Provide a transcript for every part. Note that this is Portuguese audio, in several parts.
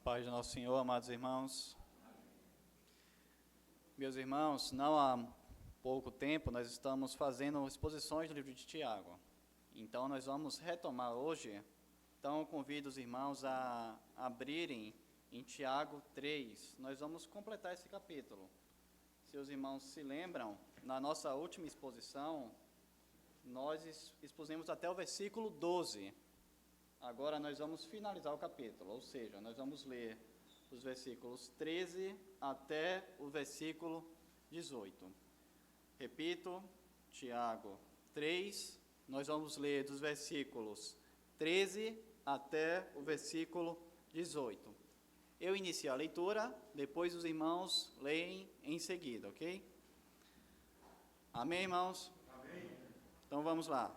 paz do nosso Senhor, amados irmãos. Meus irmãos, não há pouco tempo nós estamos fazendo exposições do livro de Tiago. Então nós vamos retomar hoje. Então eu convido os irmãos a abrirem em Tiago 3. Nós vamos completar esse capítulo. Se os irmãos se lembram, na nossa última exposição, nós expusemos até o versículo 12. Agora nós vamos finalizar o capítulo, ou seja, nós vamos ler os versículos 13 até o versículo 18. Repito, Tiago 3, nós vamos ler dos versículos 13 até o versículo 18. Eu inicio a leitura, depois os irmãos leem em seguida, ok? Amém, irmãos? Amém. Então vamos lá.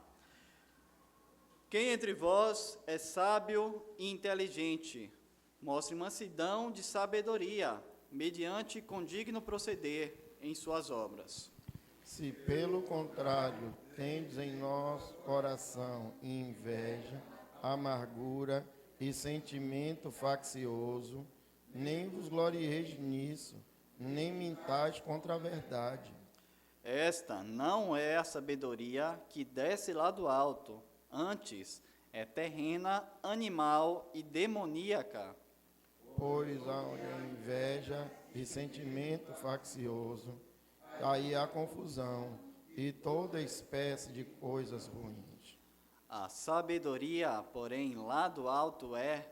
Quem entre vós é sábio e inteligente, mostre mansidão de sabedoria, mediante condigno proceder em suas obras. Se pelo contrário tendes em nosso coração inveja, amargura e sentimento faccioso, nem vos glorieis nisso, nem mintais contra a verdade. Esta não é a sabedoria que desce lá do alto, antes é terrena, animal e demoníaca. Pois a inveja e sentimento faccioso, aí há confusão e toda espécie de coisas ruins. A sabedoria, porém, lá do alto é,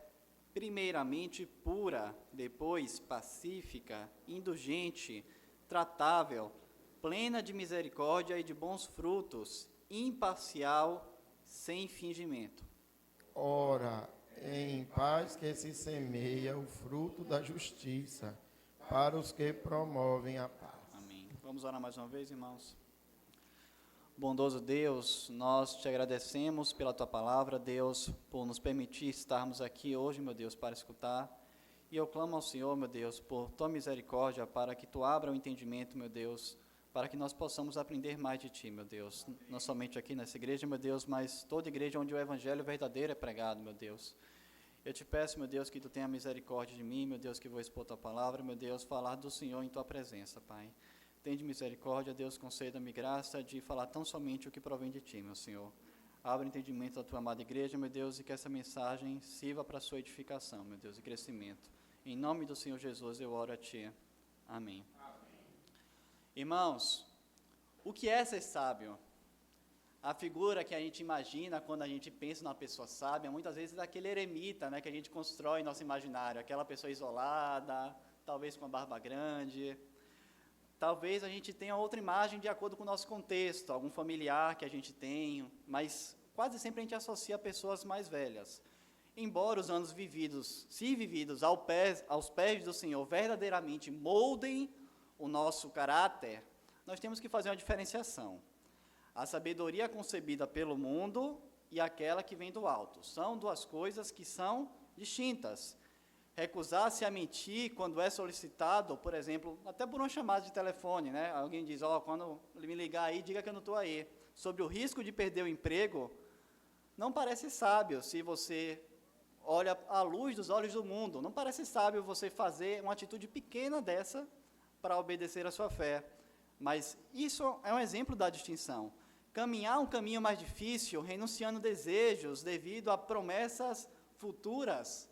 primeiramente, pura, depois pacífica, indulgente, tratável, plena de misericórdia e de bons frutos, imparcial, sem fingimento. Ora, é em paz que se semeia o fruto da justiça, para os que promovem a paz. Amém. Vamos orar mais uma vez, irmãos. Bondoso Deus, nós te agradecemos pela tua palavra, Deus, por nos permitir estarmos aqui hoje, meu Deus, para escutar. E eu clamo ao Senhor, meu Deus, por tua misericórdia, para que tu abra o entendimento, meu Deus, para que nós possamos aprender mais de ti, meu Deus, não somente aqui nessa igreja, meu Deus, mas toda igreja onde o evangelho verdadeiro é pregado, meu Deus. Eu te peço, meu Deus, que tu tenha misericórdia de mim, meu Deus, que vou expor tua palavra, meu Deus, falar do Senhor em tua presença, Pai. Tende misericórdia, Deus, conceda-me graça de falar tão somente o que provém de ti, meu Senhor. Abra o entendimento da tua amada igreja, meu Deus, e que essa mensagem sirva para a sua edificação, meu Deus, e crescimento. Em nome do Senhor Jesus eu oro a ti. Amém. Irmãos, o que é ser sábio? A figura que a gente imagina quando a gente pensa numa pessoa sábia, muitas vezes é aquele eremita, né, que a gente constrói em nosso imaginário, aquela pessoa isolada, talvez com a barba grande. Talvez a gente tenha outra imagem de acordo com o nosso contexto, algum familiar que a gente tem, mas quase sempre a gente associa a pessoas mais velhas. Embora os anos vividos, se vividos aos pés do Senhor, verdadeiramente moldem o nosso caráter, nós temos que fazer uma diferenciação. A sabedoria concebida pelo mundo e aquela que vem do alto. São duas coisas que são distintas. Recusar-se a mentir quando é solicitado, por exemplo, até por uma chamada de telefone, né? Alguém diz, quando me ligar aí, diga que eu não estou aí. Sobre o risco de perder o emprego, não parece sábio se você olha à luz dos olhos do mundo. Não parece sábio você fazer uma atitude pequena dessa para obedecer à sua fé. Mas isso é um exemplo da distinção. Caminhar um caminho mais difícil, renunciando desejos devido a promessas futuras,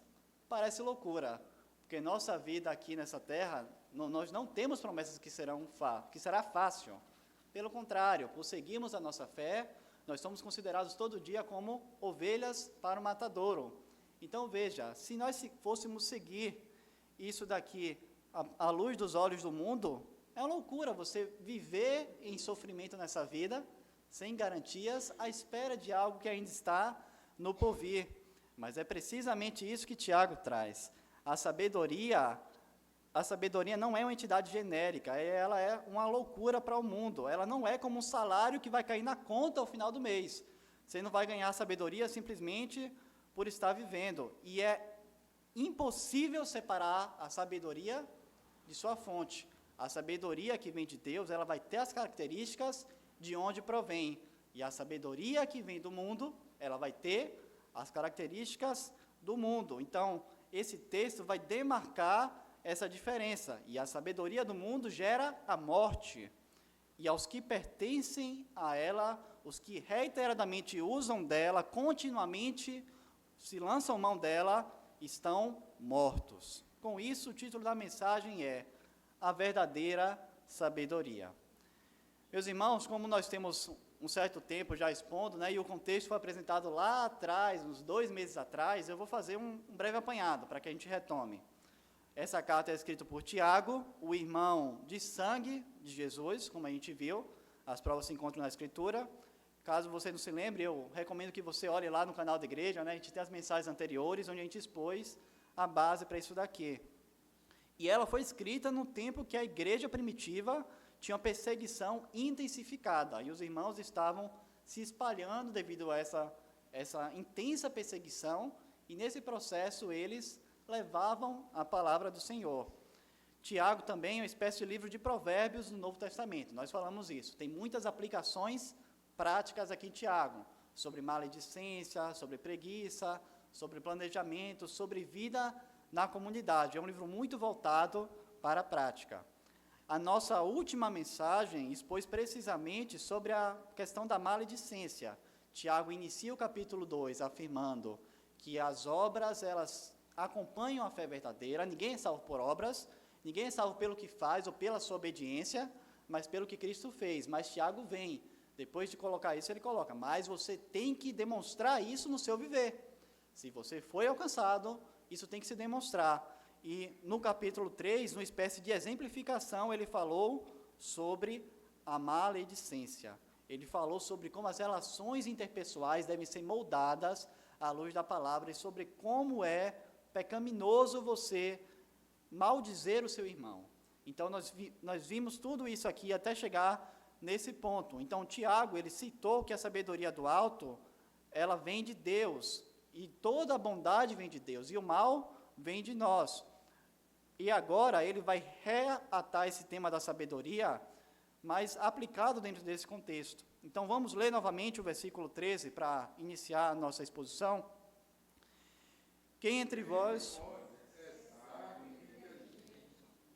parece loucura, porque nossa vida aqui nessa terra, nós não temos promessas que será fácil. Pelo contrário, por seguirmos a nossa fé, nós somos considerados todo dia como ovelhas para o matadouro. Então veja, se nós fôssemos seguir isso daqui à luz dos olhos do mundo, é uma loucura você viver em sofrimento nessa vida, sem garantias, à espera de algo que ainda está no porvir. Mas é precisamente isso que Tiago traz. A sabedoria não é uma entidade genérica, ela é uma loucura para o mundo. Ela não é como um salário que vai cair na conta ao final do mês. Você não vai ganhar sabedoria simplesmente por estar vivendo. E é impossível separar a sabedoria de sua fonte. A sabedoria que vem de Deus, ela vai ter as características de onde provém. E a sabedoria que vem do mundo, ela vai ter as características do mundo. Então, esse texto vai demarcar essa diferença. E a sabedoria do mundo gera a morte. E aos que pertencem a ela, os que reiteradamente usam dela, continuamente se lançam mão dela, estão mortos. Com isso, o título da mensagem é A Verdadeira Sabedoria. Meus irmãos, como nós temos um certo tempo já expondo, né, e o contexto foi apresentado lá atrás, uns 2 meses atrás, eu vou fazer um breve apanhado para que a gente retome. Essa carta é escrita por Tiago, o irmão de sangue de Jesus, como a gente viu, as provas se encontram na Escritura. Caso você não se lembre, eu recomendo que você olhe lá no canal da igreja, né? A gente tem as mensagens anteriores, onde a gente expôs a base para isso daqui. E ela foi escrita no tempo que a igreja primitiva tinha uma perseguição intensificada, e os irmãos estavam se espalhando devido a essa intensa perseguição, e nesse processo eles levavam a palavra do Senhor. Tiago também é uma espécie de livro de provérbios no Novo Testamento, nós falamos isso, tem muitas aplicações práticas aqui em Tiago, sobre maledicência, sobre preguiça, sobre planejamento, sobre vida na comunidade. É um livro muito voltado para a prática. A nossa última mensagem expôs precisamente sobre a questão da maledicência. Tiago inicia o capítulo 2 afirmando que as obras, elas acompanham a fé verdadeira, ninguém é salvo por obras, ninguém é salvo pelo que faz ou pela sua obediência, mas pelo que Cristo fez. Mas Tiago vem, depois de colocar isso, ele coloca, mas você tem que demonstrar isso no seu viver. Se você foi alcançado, isso tem que se demonstrar. E no capítulo 3, numa espécie de exemplificação, ele falou sobre a maledicência. Ele falou sobre como as relações interpessoais devem ser moldadas à luz da palavra e sobre como é pecaminoso você maldizer o seu irmão. Então, nós vimos tudo isso aqui até chegar nesse ponto. Então, Tiago, ele citou que a sabedoria do alto, ela vem de Deus, e toda a bondade vem de Deus, e o mal vem de nós. E agora ele vai reatar esse tema da sabedoria, mas aplicado dentro desse contexto. Então, vamos ler novamente o versículo 13 para iniciar a nossa exposição. Quem entre vós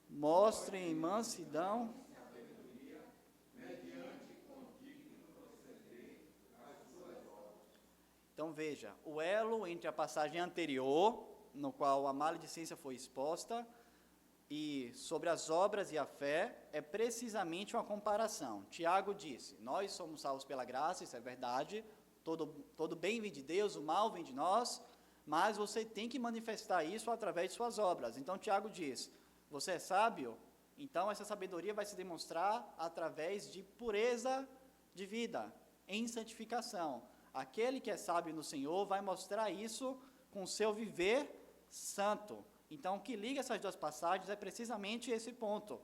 mostre em mansidão Então, veja, o elo entre a passagem anterior, no qual a maledicência foi exposta, e sobre as obras e a fé, é precisamente uma comparação. Tiago disse, nós somos salvos pela graça, isso é verdade, todo bem vem de Deus, o mal vem de nós, mas você tem que manifestar isso através de suas obras. Então, Tiago diz, você é sábio? Então, essa sabedoria vai se demonstrar através de pureza de vida, em santificação. Aquele que é sábio no Senhor vai mostrar isso com o seu viver santo. Então, o que liga essas duas passagens é precisamente esse ponto.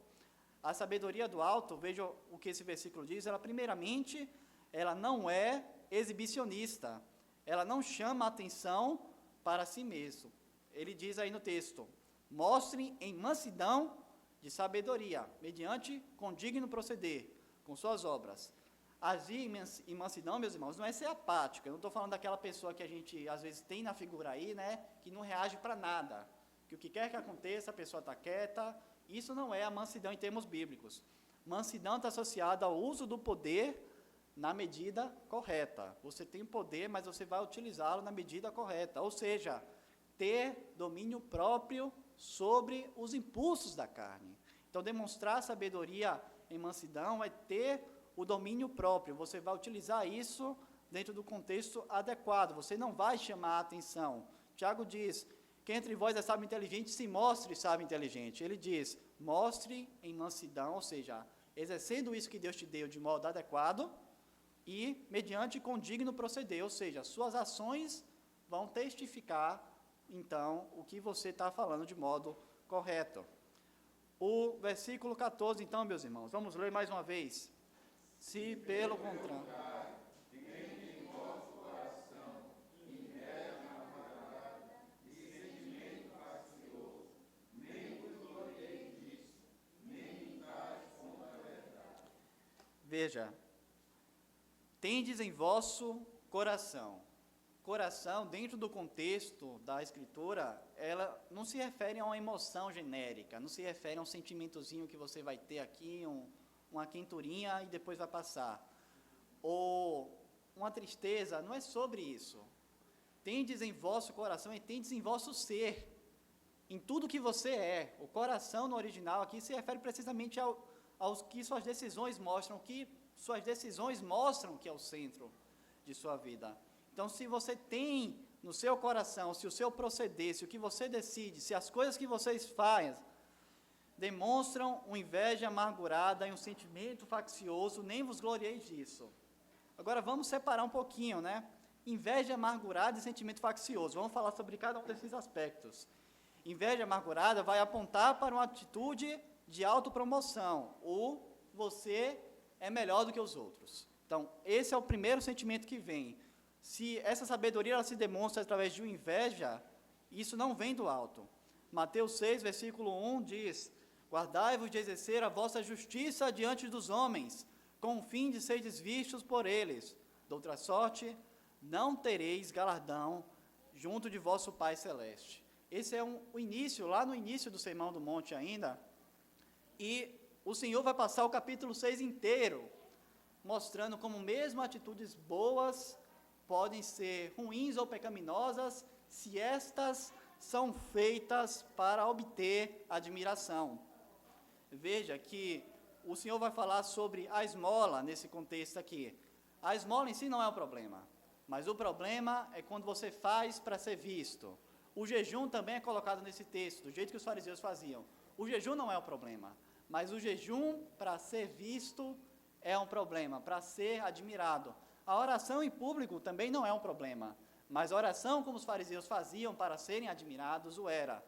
A sabedoria do alto, veja o que esse versículo diz, ela primeiramente, ela não é exibicionista, ela não chama a atenção para si mesmo. Ele diz aí no texto, mostre em mansidão de sabedoria, mediante condigno proceder, com suas obras. Agir em mansidão, meus irmãos, não é ser apático. Eu não estou falando daquela pessoa que a gente, às vezes, tem na figura aí, né, que não reage para nada. Que o que quer que aconteça, a pessoa está quieta. Isso não é a mansidão em termos bíblicos. Mansidão está associada ao uso do poder na medida correta. Você tem poder, mas você vai utilizá-lo na medida correta. Ou seja, ter domínio próprio sobre os impulsos da carne. Então, demonstrar sabedoria em mansidão é ter o domínio próprio, você vai utilizar isso dentro do contexto adequado, você não vai chamar a atenção. Tiago diz, quem entre vós é sábio e inteligente, se mostre sábio e inteligente. Ele diz, mostre em mansidão, ou seja, exercendo isso que Deus te deu de modo adequado e mediante condigno proceder, ou seja, suas ações vão testificar, então, o que você está falando de modo correto. O versículo 14, então, meus irmãos, vamos ler mais uma vez. Se pelo contrário, veja, tendes em vosso coração coração, dentro do contexto da Escritura, ela não se refere a uma emoção genérica, não se refere a um sentimentozinho que você vai ter aqui, uma quenturinha e depois vai passar. Ou uma tristeza, não é sobre isso. Tendes em vosso coração e tendes em vosso ser, em tudo que você é. O coração no original aqui se refere precisamente aos que suas decisões mostram, que é o centro de sua vida. Então, se você tem no seu coração, se o seu proceder, se o que você decide, se as coisas que vocês fazem demonstram uma inveja amargurada e um sentimento faccioso, nem vos glorieis disso. Agora, vamos separar um pouquinho, né? Inveja amargurada e sentimento faccioso. Vamos falar sobre cada um desses aspectos. Inveja amargurada vai apontar para uma atitude de autopromoção, ou você é melhor do que os outros. Então, esse é o primeiro sentimento que vem. Se essa sabedoria ela se demonstra através de uma inveja, isso não vem do alto. Mateus 6, versículo 1 diz: guardai-vos de exercer a vossa justiça diante dos homens, com o fim de seres vistos por eles. De outra sorte, não tereis galardão junto de vosso Pai Celeste. Esse é o início, lá no início do Sermão do Monte ainda, e o Senhor vai passar o capítulo 6 inteiro, mostrando como mesmo atitudes boas podem ser ruins ou pecaminosas, se estas são feitas para obter admiração. Veja que o Senhor vai falar sobre a esmola nesse contexto aqui. A esmola em si não é o problema, mas o problema é quando você faz para ser visto. O jejum também é colocado nesse texto, do jeito que os fariseus faziam. O jejum não é o problema, mas o jejum para ser visto é um problema, para ser admirado. A oração em público também não é um problema, mas a oração como os fariseus faziam para serem admirados o era.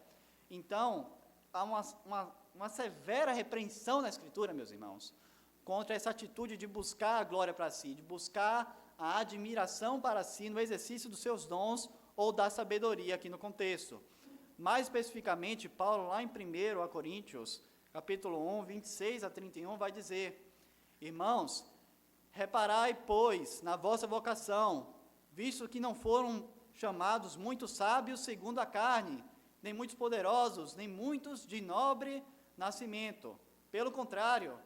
Então, há uma severa repreensão na Escritura, meus irmãos, contra essa atitude de buscar a glória para si, de buscar a admiração para si no exercício dos seus dons ou da sabedoria aqui no contexto. Mais especificamente, Paulo, lá em 1 Coríntios, capítulo 1, 26 a 31, vai dizer: irmãos, reparai, pois, na vossa vocação, visto que não foram chamados muitos sábios segundo a carne, nem muitos poderosos, nem muitos de nobre nascimento. Pelo contrário,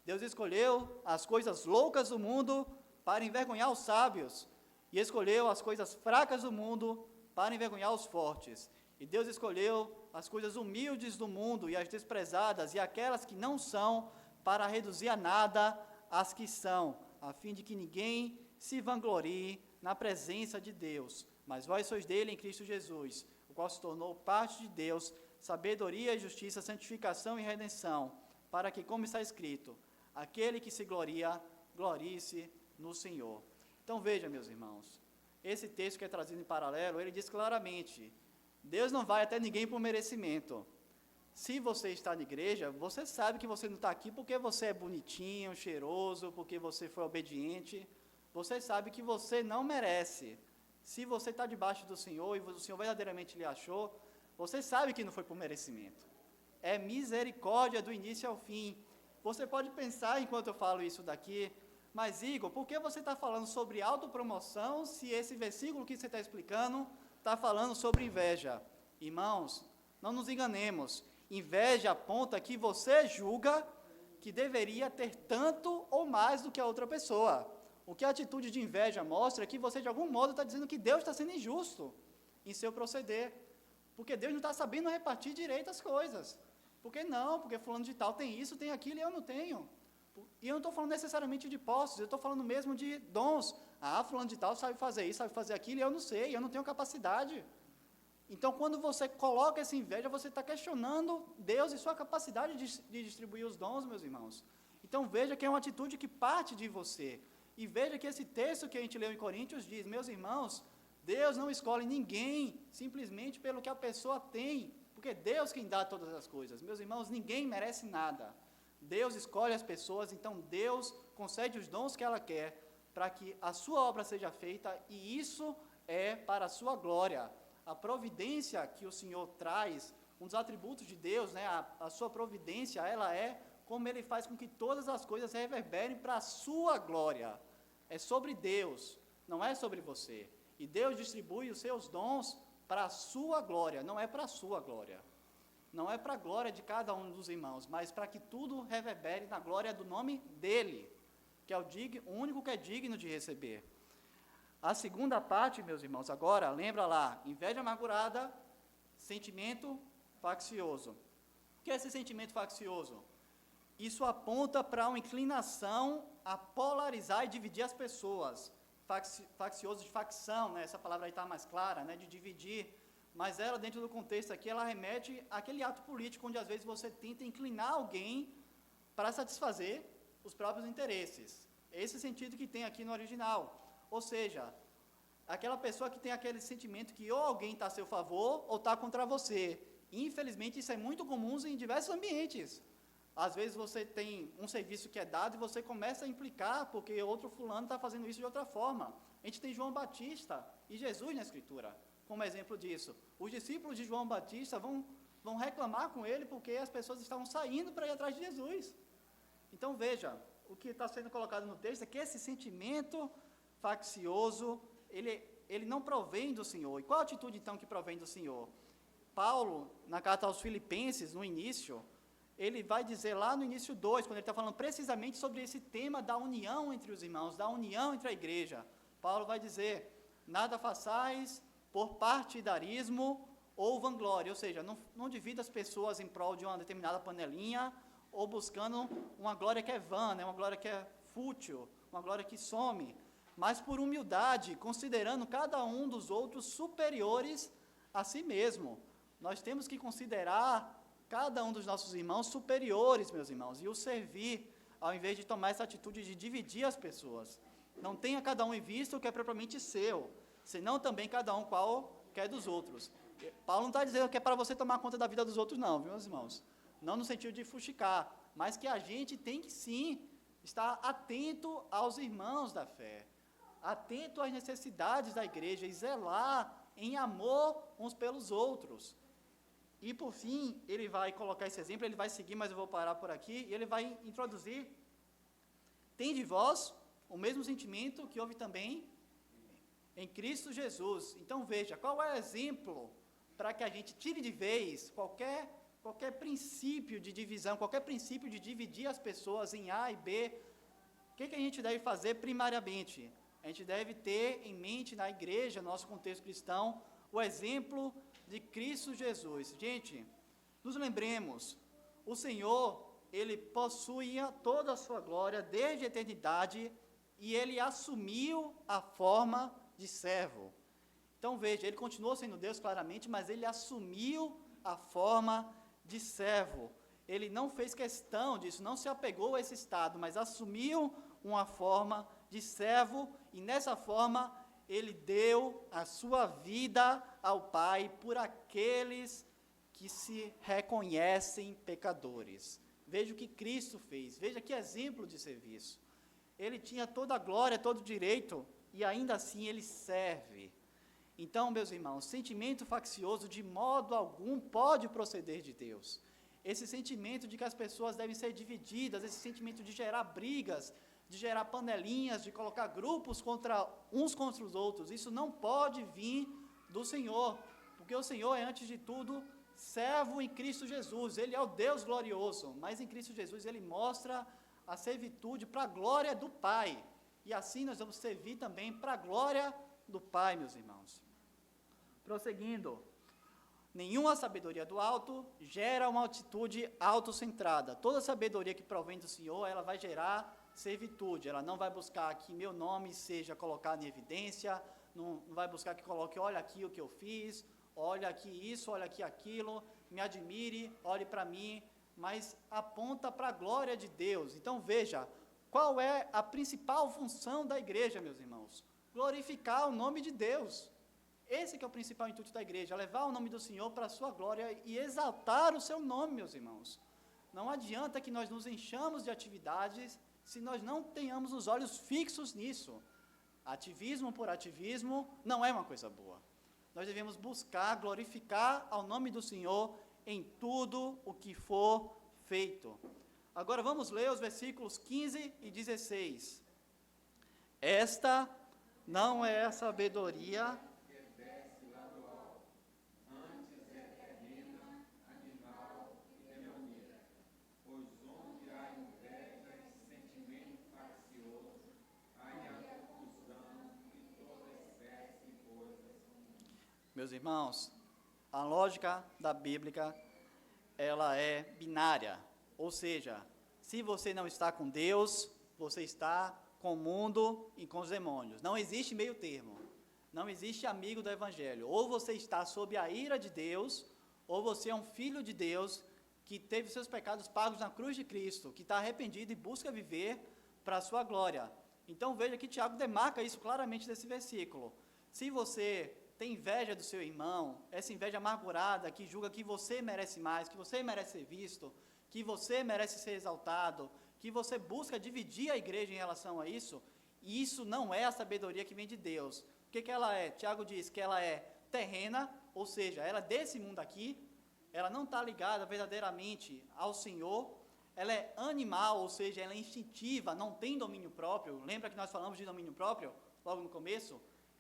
Deus escolheu as coisas loucas do mundo para envergonhar os sábios, e escolheu as coisas fracas do mundo para envergonhar os fortes. E Deus escolheu as coisas humildes do mundo e as desprezadas e aquelas que não são, para reduzir a nada as que são, a fim de que ninguém se vanglorie na presença de Deus. Mas vós sois dele em Cristo Jesus, o qual se tornou parte de Deus, sabedoria e justiça, santificação e redenção, para que, como está escrito, aquele que se gloria, glorie-se no Senhor. Então veja, meus irmãos, esse texto que é trazido em paralelo, ele diz claramente: Deus não vai até ninguém por merecimento. Se você está na igreja, você sabe que você não está aqui porque você é bonitinho, cheiroso, porque você foi obediente. Você sabe que você não merece. Se você está debaixo do Senhor e o Senhor verdadeiramente lhe achou, você sabe que não foi por merecimento. É misericórdia do início ao fim. Você pode pensar, enquanto eu falo isso daqui, mas Igor, por que você está falando sobre autopromoção se esse versículo que você está explicando está falando sobre inveja? Irmãos, não nos enganemos. Inveja aponta que você julga que deveria ter tanto ou mais do que a outra pessoa. O que a atitude de inveja mostra é que você, de algum modo, está dizendo que Deus está sendo injusto em seu proceder. Porque Deus não está sabendo repartir direito as coisas. Por que não? Porque fulano de tal tem isso, tem aquilo e eu não tenho. E eu não estou falando necessariamente de posses, eu estou falando mesmo de dons. Ah, fulano de tal sabe fazer isso, sabe fazer aquilo, e eu não sei, eu não tenho capacidade. Então, quando você coloca essa inveja, você está questionando Deus e sua capacidade de distribuir os dons, meus irmãos. Então, veja que é uma atitude que parte de você. E veja que esse texto que a gente leu em Coríntios diz: meus irmãos, Deus não escolhe ninguém simplesmente pelo que a pessoa tem, porque Deus quem dá todas as coisas. Meus irmãos, ninguém merece nada. Deus escolhe as pessoas, então Deus concede os dons que ela quer para que a sua obra seja feita, e isso é para a sua glória. A providência que o Senhor traz, um dos atributos de Deus, né, a sua providência, ela é como Ele faz com que todas as coisas reverberem para a sua glória. É sobre Deus, não é sobre você. E Deus distribui os seus dons para a sua glória, não é para a sua glória. Não é para a glória de cada um dos irmãos, mas para que tudo reverbere na glória do nome dele, que é o único que é digno de receber. A segunda parte, meus irmãos, agora, lembra lá, inveja amargurada, sentimento faccioso. O que é esse sentimento faccioso? Isso aponta para uma inclinação a polarizar e dividir as pessoas. Faccioso de facção, né? Essa palavra aí está mais clara, né? De dividir. Mas ela, dentro do contexto aqui, ela remete àquele ato político onde às vezes você tenta inclinar alguém para satisfazer os próprios interesses. Esse sentido que tem aqui no original. Ou seja, aquela pessoa que tem aquele sentimento que ou alguém está a seu favor ou está contra você. Infelizmente, isso é muito comum em diversos ambientes. Às vezes você tem um serviço que é dado e você começa a implicar porque outro fulano está fazendo isso de outra forma. A gente tem João Batista e Jesus na Escritura como exemplo disso. Os discípulos de João Batista vão reclamar com ele porque as pessoas estavam saindo para ir atrás de Jesus. Então veja, o que está sendo colocado no texto é que esse sentimento faccioso, ele não provém do Senhor. E qual a atitude então que provém do Senhor? Paulo, na carta aos Filipenses, no início, ele vai dizer lá no início 2, quando ele está falando precisamente sobre esse tema da união entre os irmãos, da união entre a igreja. Paulo vai dizer, nada façais por partidarismo ou vanglória, ou seja, não divida as pessoas em prol de uma determinada panelinha ou buscando uma glória que é vã, né, uma glória que é fútil, uma glória que some, mas por humildade, considerando cada um dos outros superiores a si mesmo. Nós temos que considerar cada um dos nossos irmãos superiores, meus irmãos, e os servir, ao invés de tomar essa atitude de dividir as pessoas. Não tenha cada um em vista o que é propriamente seu, senão também cada um qual quer dos outros. Paulo não está dizendo que é para você tomar conta da vida dos outros, não, viu, meus irmãos? Não no sentido de fuxicar, mas que a gente tem que sim estar atento aos irmãos da fé, atento às necessidades da igreja e zelar em amor uns pelos outros. E por fim, ele vai colocar esse exemplo, ele vai seguir, mas eu vou parar por aqui, e ele vai introduzir, tende vós o mesmo sentimento que houve também em Cristo Jesus. Então veja, qual é o exemplo para que a gente tire de vez qualquer princípio de divisão, qualquer princípio de dividir as pessoas em A e B. O que a gente deve fazer primariamente? A gente deve ter em mente na igreja, no nosso contexto cristão, o exemplo de Cristo Jesus. Gente, nos lembremos, o Senhor, Ele possuía toda a sua glória desde a eternidade e Ele assumiu a forma de servo. Então veja, Ele continuou sendo Deus claramente, mas Ele assumiu a forma de servo. Ele não fez questão disso, não se apegou a esse estado, mas assumiu uma forma de servo e nessa forma Ele deu a sua vida ao Pai por aqueles que se reconhecem pecadores. Veja o que Cristo fez, veja que exemplo de serviço. Ele tinha toda a glória, todo o direito, e ainda assim ele serve. Então, meus irmãos, sentimento faccioso de modo algum pode proceder de Deus. Esse sentimento de que as pessoas devem ser divididas, esse sentimento de gerar brigas, de gerar panelinhas, de colocar grupos uns contra os outros, isso não pode vir do Senhor, porque o Senhor é, antes de tudo, servo em Cristo Jesus. Ele é o Deus glorioso, mas em Cristo Jesus Ele mostra a servitude para a glória do Pai, e assim nós vamos servir também para a glória do Pai, meus irmãos. Prosseguindo, nenhuma sabedoria do alto gera uma atitude autocentrada. Toda sabedoria que provém do Senhor, ela vai gerar servitude, ela não vai buscar que meu nome seja colocado em evidência, não vai buscar que coloque, olha aqui o que eu fiz, olha aqui isso, olha aqui aquilo, me admire, olhe para mim, mas aponta para a glória de Deus. Então veja, qual é a principal função da igreja, meus irmãos? Glorificar o nome de Deus. Esse que é o principal intuito da igreja, levar o nome do Senhor para a sua glória e exaltar o seu nome, meus irmãos. Não adianta que nós nos enchamos de atividades se nós não tenhamos os olhos fixos nisso. Ativismo por ativismo não é uma coisa boa. Nós devemos buscar glorificar ao nome do Senhor em tudo o que for feito. Agora vamos ler os versículos 15 e 16. Esta não é a sabedoria Meus irmãos, a lógica da Bíblia, ela é binária, ou seja, se você não está com Deus, você está com o mundo e com os demônios. Não existe meio termo, não existe amigo do Evangelho. Ou você está sob a ira de Deus, ou você é um filho de Deus que teve seus pecados pagos na cruz de Cristo, que está arrependido e busca viver para a sua glória. Então veja que Tiago demarca isso claramente nesse versículo. Se você tem inveja do seu irmão, essa inveja amargurada que julga que você merece mais, que você merece ser visto, que você merece ser exaltado, que você busca dividir a igreja em relação a isso não é a sabedoria que vem de Deus. O que ela é? Tiago diz que ela é terrena, ou seja, ela é desse mundo aqui, ela não está ligada verdadeiramente ao Senhor, ela é animal, ou seja, ela é instintiva, não tem domínio próprio. Lembra que nós falamos de domínio próprio logo no começo?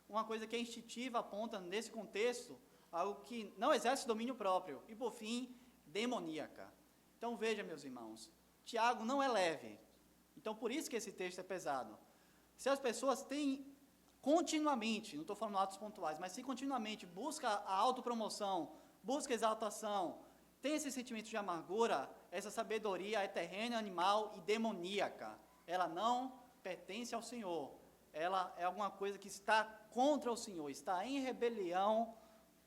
Uma coisa que é instintiva aponta, nesse contexto, algo que não exerce domínio próprio. E, por fim, demoníaca. Então, veja, meus irmãos, Tiago não é leve. Então, por isso que esse texto é pesado. Se as pessoas têm continuamente, não estou falando atos pontuais, mas se continuamente busca a autopromoção, busca exaltação, tem esse sentimento de amargura, essa sabedoria é terrena, animal e demoníaca. Ela não pertence ao Senhor. Ela é alguma coisa que está contra o Senhor, está em rebelião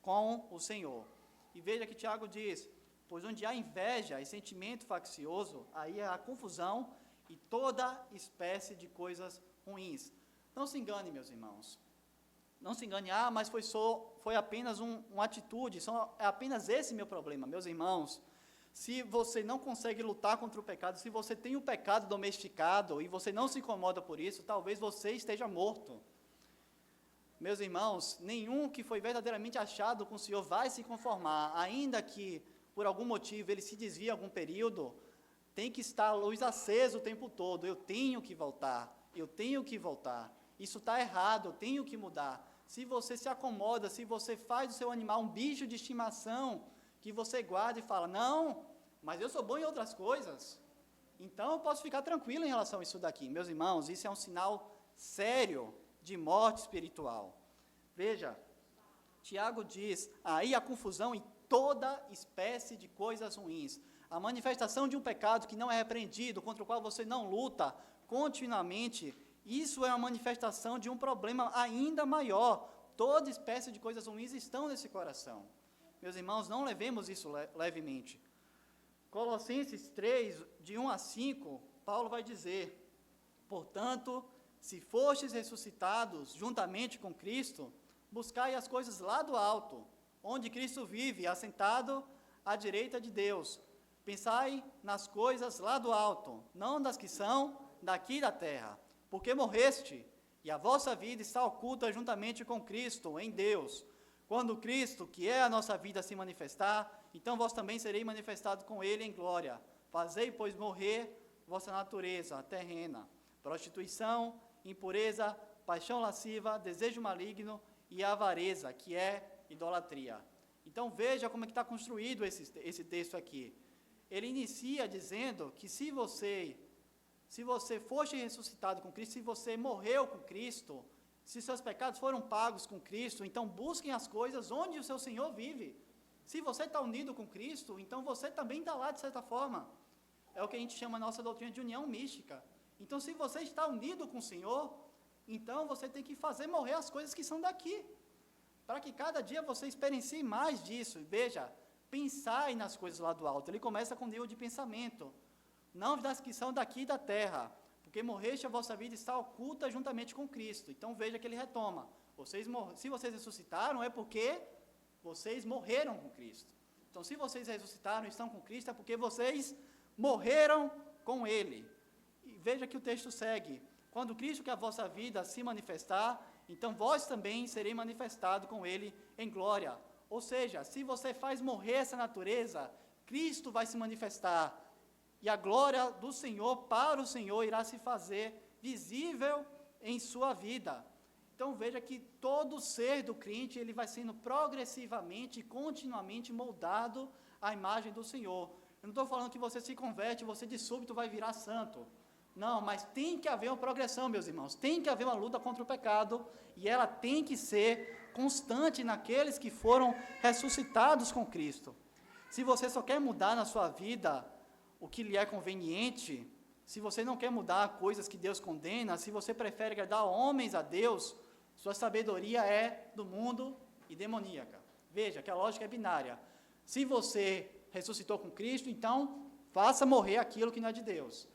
com o Senhor. E veja que Tiago diz, pois onde há inveja e sentimento faccioso, aí há confusão e toda espécie de coisas ruins. Não se engane, meus irmãos. Não se engane, mas foi apenas uma atitude, é apenas esse meu problema. Meus irmãos, se você não consegue lutar contra o pecado, se você tem o pecado domesticado e você não se incomoda por isso, talvez você esteja morto. Meus irmãos, nenhum que foi verdadeiramente achado com o Senhor vai se conformar, ainda que por algum motivo ele se desvie algum período, tem que estar a luz acesa o tempo todo. Eu tenho que voltar, isso está errado, eu tenho que mudar. Se você se acomoda, se você faz do seu animal um bicho de estimação, que você guarda e fala, não, mas eu sou bom em outras coisas, então eu posso ficar tranquilo em relação a isso daqui. Meus irmãos, isso é um sinal sério de morte espiritual. Veja, Tiago diz, aí a confusão em toda espécie de coisas ruins. A manifestação de um pecado que não é repreendido, contra o qual você não luta continuamente, isso é uma manifestação de um problema ainda maior. Toda espécie de coisas ruins estão nesse coração. Meus irmãos, não levemos isso levemente. Colossenses 3, de 1 a 5, Paulo vai dizer, portanto, se fostes ressuscitados juntamente com Cristo, buscai as coisas lá do alto, onde Cristo vive, assentado à direita de Deus. Pensai nas coisas lá do alto, não das que são daqui da terra, porque morreste, e a vossa vida está oculta juntamente com Cristo, em Deus. Quando Cristo, que é a nossa vida, se manifestar, então vós também sereis manifestados com Ele em glória. Fazei, pois, morrer vossa natureza terrena, prostituição, impureza, paixão lasciva, desejo maligno e avareza, que é idolatria. Então veja como é que está construído esse texto aqui. Ele inicia dizendo que se você foste ressuscitado com Cristo, se você morreu com Cristo, se seus pecados foram pagos com Cristo, então busquem as coisas onde o seu Senhor vive. Se você está unido com Cristo, então você também está lá de certa forma. É o que a gente chama a nossa doutrina de união mística. Então, se você está unido com o Senhor, então você tem que fazer morrer as coisas que são daqui, para que cada dia você experiencie mais disso. Veja, pensai nas coisas lá do alto. Ele começa com nível de pensamento, não das que são daqui da terra, porque morreste, a vossa vida está oculta juntamente com Cristo. Então veja que ele retoma, se vocês ressuscitaram é porque vocês morreram com Cristo. Então se vocês ressuscitaram e estão com Cristo é porque vocês morreram com Ele. E veja que o texto segue, quando Cristo, que é a vossa vida, se manifestar, então vós também sereis manifestados com Ele em glória. Ou seja, se você faz morrer essa natureza, Cristo vai se manifestar, e a glória do Senhor, para o Senhor, irá se fazer visível em sua vida. Então veja que todo ser do crente, ele vai sendo progressivamente e continuamente moldado à imagem do Senhor. Eu não estou falando que você se converte, você de súbito vai virar santo. Não, mas tem que haver uma progressão, meus irmãos. Tem que haver uma luta contra o pecado e ela tem que ser constante naqueles que foram ressuscitados com Cristo. Se você só quer mudar na sua vida o que lhe é conveniente, se você não quer mudar coisas que Deus condena, se você prefere agradar homens a Deus, sua sabedoria é do mundo e demoníaca. Veja que a lógica é binária. Se você ressuscitou com Cristo, então faça morrer aquilo que não é de Deus.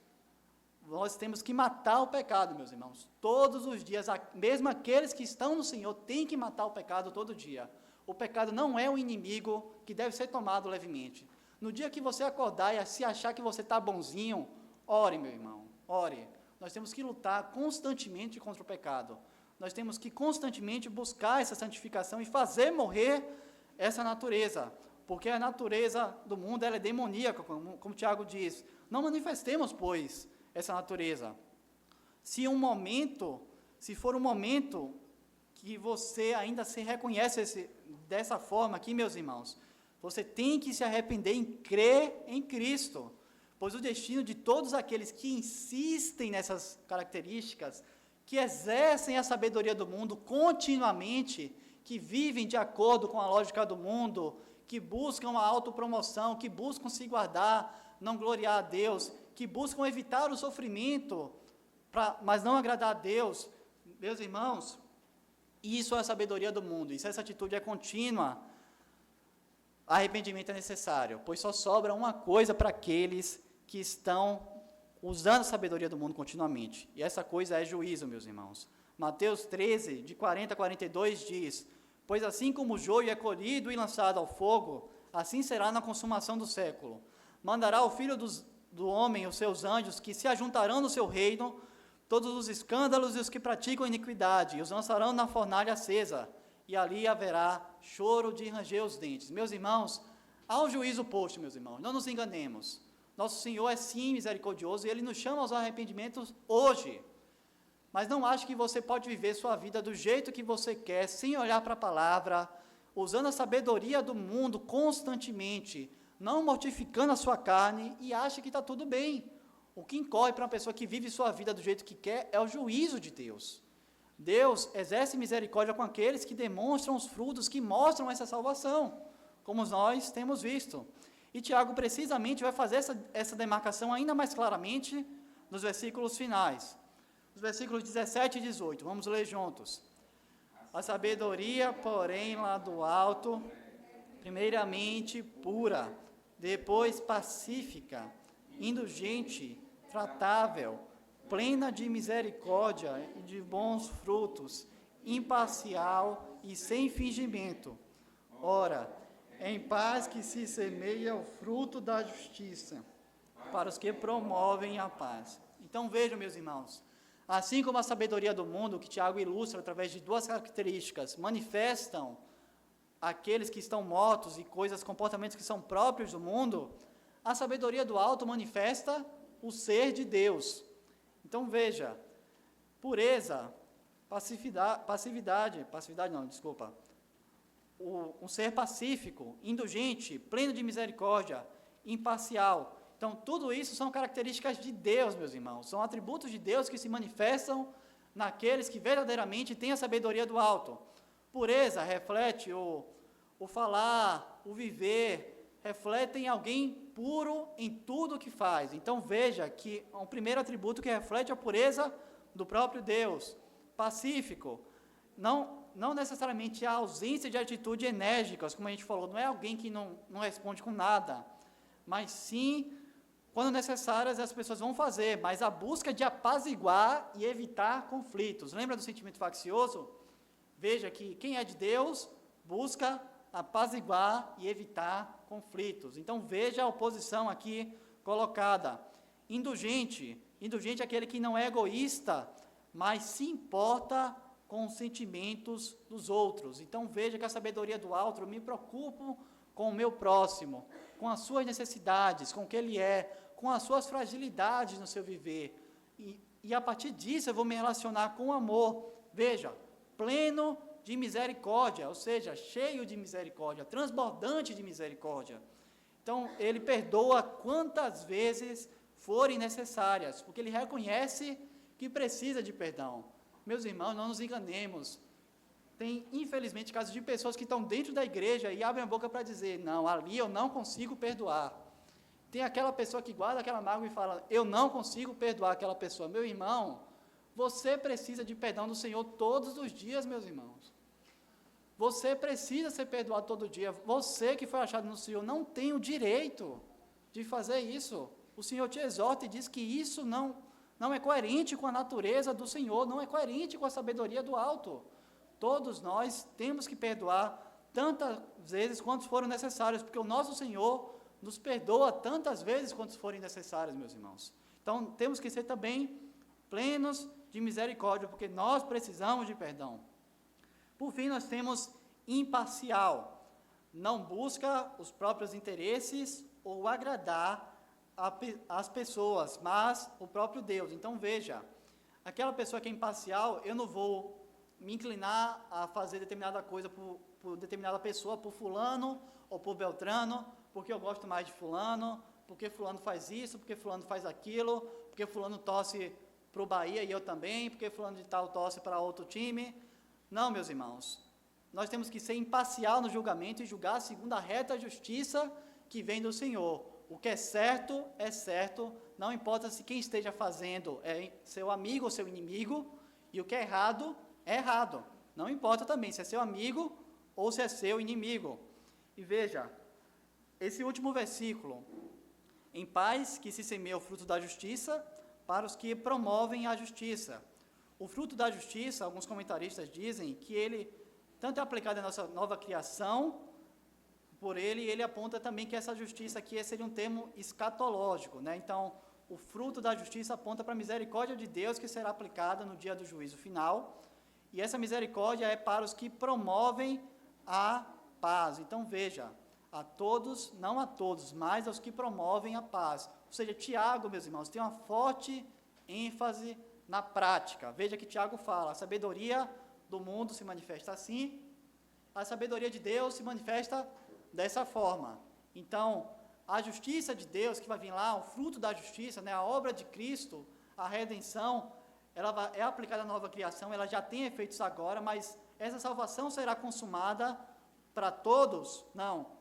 Nós temos que matar o pecado, meus irmãos, todos os dias, mesmo aqueles que estão no Senhor, têm que matar o pecado todo dia. O pecado não é um inimigo que deve ser tomado levemente. No dia que você acordar e se achar que você está bonzinho, ore, meu irmão, ore. Nós temos que lutar constantemente contra o pecado. Nós temos que constantemente buscar essa santificação e fazer morrer essa natureza, porque a natureza do mundo ela é demoníaca, como Tiago diz. Não manifestemos, pois, essa natureza. Se for um momento que você ainda se reconhece dessa forma aqui, meus irmãos, você tem que se arrepender em crer em Cristo, pois o destino de todos aqueles que insistem nessas características, que exercem a sabedoria do mundo continuamente, que vivem de acordo com a lógica do mundo, que buscam a autopromoção, que buscam se guardar, não gloriar a Deus, que buscam evitar o sofrimento, mas não agradar a Deus, meus irmãos, isso é a sabedoria do mundo, e se essa atitude é contínua, arrependimento é necessário, pois só sobra uma coisa para aqueles que estão usando a sabedoria do mundo continuamente, e essa coisa é juízo, meus irmãos. Mateus 13, de 40 a 42 diz: pois assim como o joio é colhido e lançado ao fogo, assim será na consumação do século. Mandará o Filho do homem os seus anjos, que se ajuntarão no seu reino, todos os escândalos e os que praticam iniquidade, e os lançarão na fornalha acesa, e ali haverá choro de ranger os dentes. Meus irmãos, há um juízo posto, meus irmãos, não nos enganemos. Nosso Senhor é sim misericordioso, e Ele nos chama aos arrependimentos hoje. Mas não ache que você pode viver sua vida do jeito que você quer, sem olhar para a palavra, usando a sabedoria do mundo constantemente, não mortificando a sua carne, e acha que está tudo bem. O que incorre para uma pessoa que vive sua vida do jeito que quer é o juízo de Deus. Deus exerce misericórdia com aqueles que demonstram os frutos que mostram essa salvação, como nós temos visto. E Tiago precisamente vai fazer essa demarcação ainda mais claramente nos versículos finais. Os versículos 17 e 18, vamos ler juntos. A sabedoria, porém, lá do alto, primeiramente pura, depois pacífica, indulgente, tratável, plena de misericórdia e de bons frutos, imparcial e sem fingimento. Ora, em paz que se semeia o fruto da justiça, para os que promovem a paz. Então vejam, meus irmãos, assim como a sabedoria do mundo, que Tiago ilustra através de duas características, manifestam aqueles que estão mortos e comportamentos que são próprios do mundo, a sabedoria do alto manifesta o ser de Deus. Então veja, pureza, um ser pacífico, indulgente, pleno de misericórdia, imparcial. Então, tudo isso são características de Deus, meus irmãos, são atributos de Deus que se manifestam naqueles que verdadeiramente têm a sabedoria do alto. Pureza reflete o falar, o viver, refletem alguém puro em tudo o que faz. Então, veja que é um primeiro atributo que reflete a pureza do próprio Deus. Pacífico, não necessariamente a ausência de atitudes enérgicas, como a gente falou, não é alguém que não responde com nada, mas sim, quando necessárias, as pessoas vão fazer, mas a busca de apaziguar e evitar conflitos. Lembra do sentimento faccioso? Veja que quem é de Deus busca apaziguar e evitar conflitos. Então, veja a oposição aqui colocada. Indulgente é aquele que não é egoísta, mas se importa com os sentimentos dos outros. Então, veja que a sabedoria do alto, eu me preocupo com o meu próximo, com as suas necessidades, com o que ele é, com as suas fragilidades no seu viver. E a partir disso, eu vou me relacionar com amor. Veja, pleno de misericórdia, ou seja, cheio de misericórdia, transbordante de misericórdia. Então, ele perdoa quantas vezes forem necessárias, porque ele reconhece que precisa de perdão. Meus irmãos, não nos enganemos. Tem, infelizmente, casos de pessoas que estão dentro da igreja e abrem a boca para dizer, não, ali eu não consigo perdoar. Tem aquela pessoa que guarda aquela mágoa e fala, eu não consigo perdoar aquela pessoa. Meu irmão, você precisa de perdão do Senhor todos os dias, meus irmãos. Você precisa ser perdoado todo dia. Você que foi achado no Senhor não tem o direito de fazer isso. O Senhor te exorta e diz que isso não é coerente com a natureza do Senhor, não é coerente com a sabedoria do alto. Todos nós temos que perdoar tantas vezes quanto foram necessárias, porque o nosso Senhor nos perdoa tantas vezes quanto forem necessárias, meus irmãos. Então, temos que ser também plenos de misericórdia, porque nós precisamos de perdão. Por fim, nós temos imparcial. Não busca os próprios interesses ou agradar as pessoas, mas o próprio Deus. Então, veja, aquela pessoa que é imparcial, eu não vou me inclinar a fazer determinada coisa por determinada pessoa, por fulano ou por beltrano, porque eu gosto mais de fulano, porque fulano faz isso, porque fulano faz aquilo, porque fulano torce para o Bahia e eu também, porque fulano de tal torce para outro time. Não, meus irmãos, nós temos que ser imparcial no julgamento e julgar segundo a reta justiça que vem do Senhor. O que é certo, não importa se quem esteja fazendo é seu amigo ou seu inimigo, e o que é errado, não importa também se é seu amigo ou se é seu inimigo. E veja, esse último versículo, em paz que se semeia o fruto da justiça para os que promovem a justiça. O fruto da justiça, alguns comentaristas dizem que ele tanto é aplicado à nossa nova criação, por ele aponta também que essa justiça aqui seria um termo escatológico, né? Então, o fruto da justiça aponta para a misericórdia de Deus que será aplicada no dia do juízo final, e essa misericórdia é para os que promovem a paz. Então, veja, a todos, não a todos, mas aos que promovem a paz. Ou seja, Tiago, meus irmãos, tem uma forte ênfase na prática. Veja que Tiago fala, a sabedoria do mundo se manifesta assim, a sabedoria de Deus se manifesta dessa forma. Então, a justiça de Deus que vai vir lá, o fruto da justiça, né, a obra de Cristo, a redenção, ela é aplicada à nova criação, ela já tem efeitos agora, mas essa salvação será consumada para todos? Não,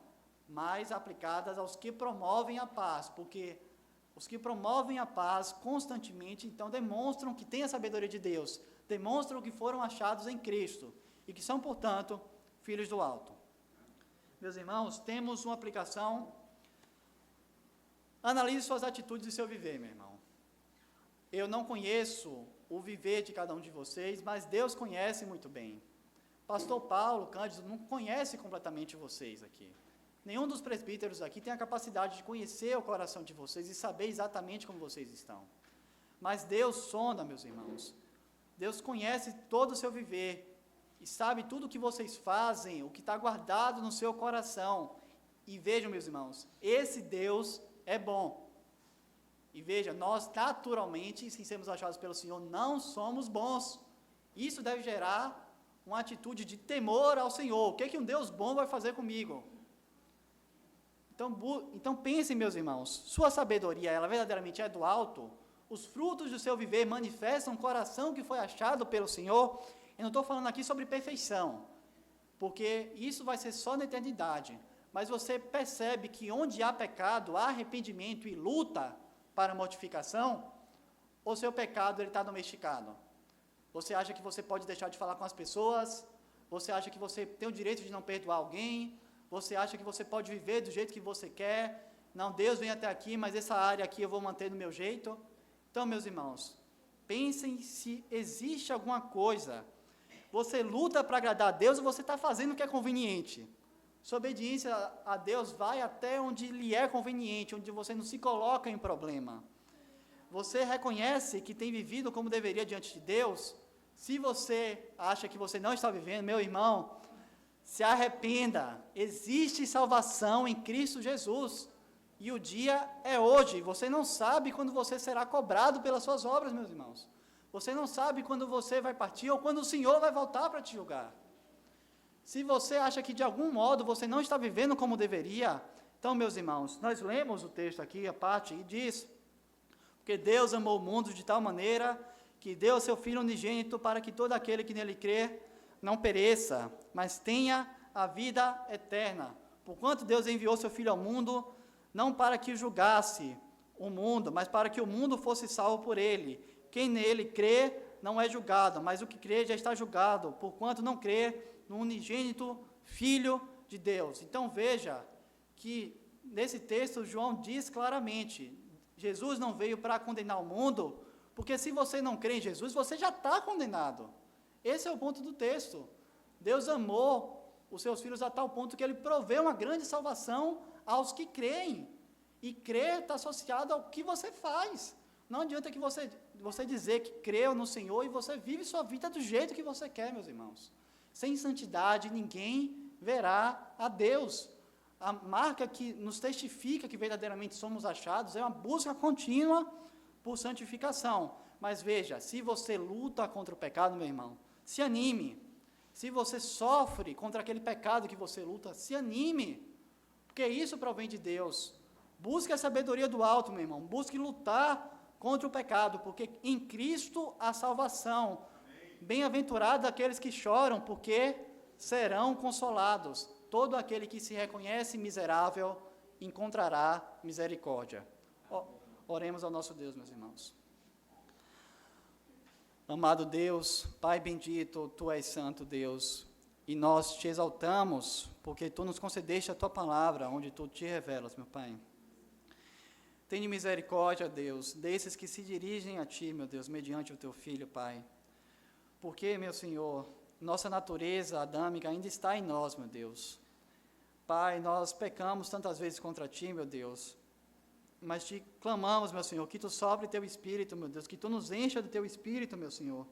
mas aplicadas aos que promovem a paz, porque os que promovem a paz constantemente, então, demonstram que têm a sabedoria de Deus, demonstram que foram achados em Cristo, e que são, portanto, filhos do alto. Meus irmãos, temos uma aplicação. Analise suas atitudes e seu viver, meu irmão. Eu não conheço o viver de cada um de vocês, mas Deus conhece muito bem. Pastor Paulo, Cândido, não conhece completamente vocês aqui. Nenhum dos presbíteros aqui tem a capacidade de conhecer o coração de vocês e saber exatamente como vocês estão. Mas Deus sonda, meus irmãos. Deus conhece todo o seu viver e sabe tudo o que vocês fazem, o que está guardado no seu coração. E vejam, meus irmãos, esse Deus é bom. E veja, nós naturalmente, sem sermos achados pelo Senhor, não somos bons. Isso deve gerar uma atitude de temor ao Senhor. O que é que um Deus bom vai fazer comigo? Então pensem, meus irmãos, sua sabedoria, ela verdadeiramente é do alto? Os frutos do seu viver manifestam um coração que foi achado pelo Senhor? Eu não estou falando aqui sobre perfeição, porque isso vai ser só na eternidade. Mas você percebe que onde há pecado, há arrependimento e luta para mortificação, ou seu pecado está domesticado? Você acha que você pode deixar de falar com as pessoas? Você acha que você tem o direito de não perdoar alguém? Você acha que você pode viver do jeito que você quer? Não, Deus vem até aqui, mas essa área aqui eu vou manter do meu jeito. Então, meus irmãos, pensem se existe alguma coisa. Você luta para agradar a Deus ou você está fazendo o que é conveniente? Sua obediência a Deus vai até onde lhe é conveniente, onde você não se coloca em problema. Você reconhece que tem vivido como deveria diante de Deus? Se você acha que você não está vivendo, meu irmão, se arrependa. Existe salvação em Cristo Jesus. E o dia é hoje. Você não sabe quando você será cobrado pelas suas obras, meus irmãos. Você não sabe quando você vai partir ou quando o Senhor vai voltar para te julgar. Se você acha que de algum modo você não está vivendo como deveria, então, meus irmãos, nós lemos o texto aqui, a parte, e diz: porque Deus amou o mundo de tal maneira que deu o seu Filho unigênito para que todo aquele que nele crê não pereça, mas tenha a vida eterna. Porquanto Deus enviou seu Filho ao mundo, não para que julgasse o mundo, mas para que o mundo fosse salvo por ele. Quem nele crê não é julgado, mas o que crê já está julgado, porquanto não crê no unigênito Filho de Deus. Então veja que nesse texto João diz claramente, Jesus não veio para condenar o mundo, porque se você não crê em Jesus, você já está condenado. Esse é o ponto do texto. Deus amou os seus filhos a tal ponto que ele proveu uma grande salvação aos que creem. E crer está associado ao que você faz. Não adianta que você dizer que creu no Senhor e você vive sua vida do jeito que você quer, meus irmãos. Sem santidade, ninguém verá a Deus. A marca que nos testifica que verdadeiramente somos achados é uma busca contínua por santificação. Mas veja, se você luta contra o pecado, meu irmão, se anime. Se você sofre contra aquele pecado que você luta, se anime. Porque isso provém de Deus. Busque a sabedoria do alto, meu irmão. Busque lutar contra o pecado, porque em Cristo há salvação. Bem-aventurados aqueles que choram, porque serão consolados. Todo aquele que se reconhece miserável encontrará misericórdia. Oremos ao nosso Deus, meus irmãos. Amado Deus, Pai bendito, Tu és santo, Deus, e nós te exaltamos, porque Tu nos concedeste a Tua palavra, onde Tu te revelas, meu Pai. Tenha misericórdia, Deus, desses que se dirigem a Ti, meu Deus, mediante o Teu Filho, Pai. Porque, meu Senhor, nossa natureza adâmica ainda está em nós, meu Deus. Pai, nós pecamos tantas vezes contra Ti, meu Deus, mas Te clamamos, meu Senhor, que Tu sopre Teu Espírito, meu Deus, que Tu nos encha do Teu Espírito, meu Senhor,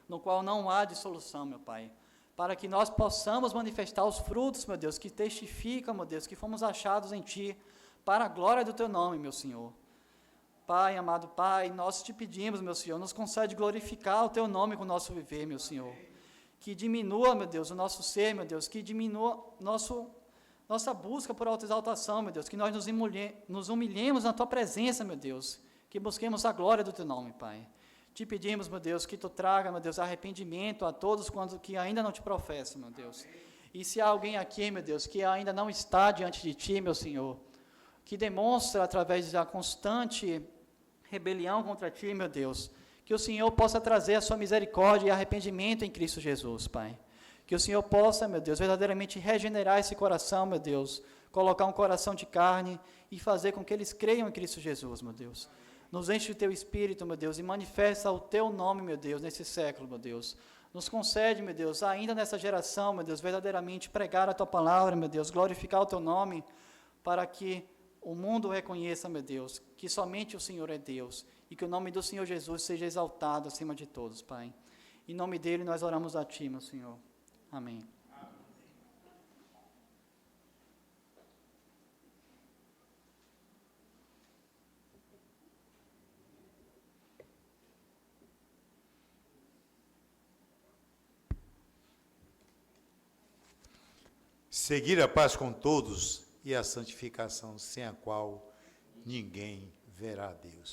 no qual não há dissolução, meu Pai, para que nós possamos manifestar os frutos, meu Deus, que testificam, meu Deus, que fomos achados em Ti, para a glória do Teu nome, meu Senhor. Pai, amado Pai, nós Te pedimos, meu Senhor, nos concede glorificar o Teu nome com o nosso viver, meu Senhor, que diminua, meu Deus, o nosso ser, meu Deus, que diminua nossa busca por autoexaltação, meu Deus, que nós nos humilhemos na Tua presença, meu Deus, que busquemos a glória do Teu nome, Pai. Te pedimos, meu Deus, que Tu traga, meu Deus, arrependimento a todos quanto que ainda não Te professam, meu Deus. E se há alguém aqui, meu Deus, que ainda não está diante de Ti, meu Senhor, que demonstra através da constante rebelião contra Ti, meu Deus, que o Senhor possa trazer a Sua misericórdia e arrependimento em Cristo Jesus, Pai. Que o Senhor possa, meu Deus, verdadeiramente regenerar esse coração, meu Deus, colocar um coração de carne e fazer com que eles creiam em Cristo Jesus, meu Deus. Nos enche o Teu Espírito, meu Deus, e manifesta o Teu nome, meu Deus, nesse século, meu Deus. Nos concede, meu Deus, ainda nessa geração, meu Deus, verdadeiramente pregar a Tua palavra, meu Deus, glorificar o Teu nome, para que o mundo reconheça, meu Deus, que somente o Senhor é Deus, e que o nome do Senhor Jesus seja exaltado acima de todos, Pai. Em nome dEle nós oramos a Ti, meu Senhor. Amém. Seguir a paz com todos e a santificação, sem a qual ninguém verá a Deus.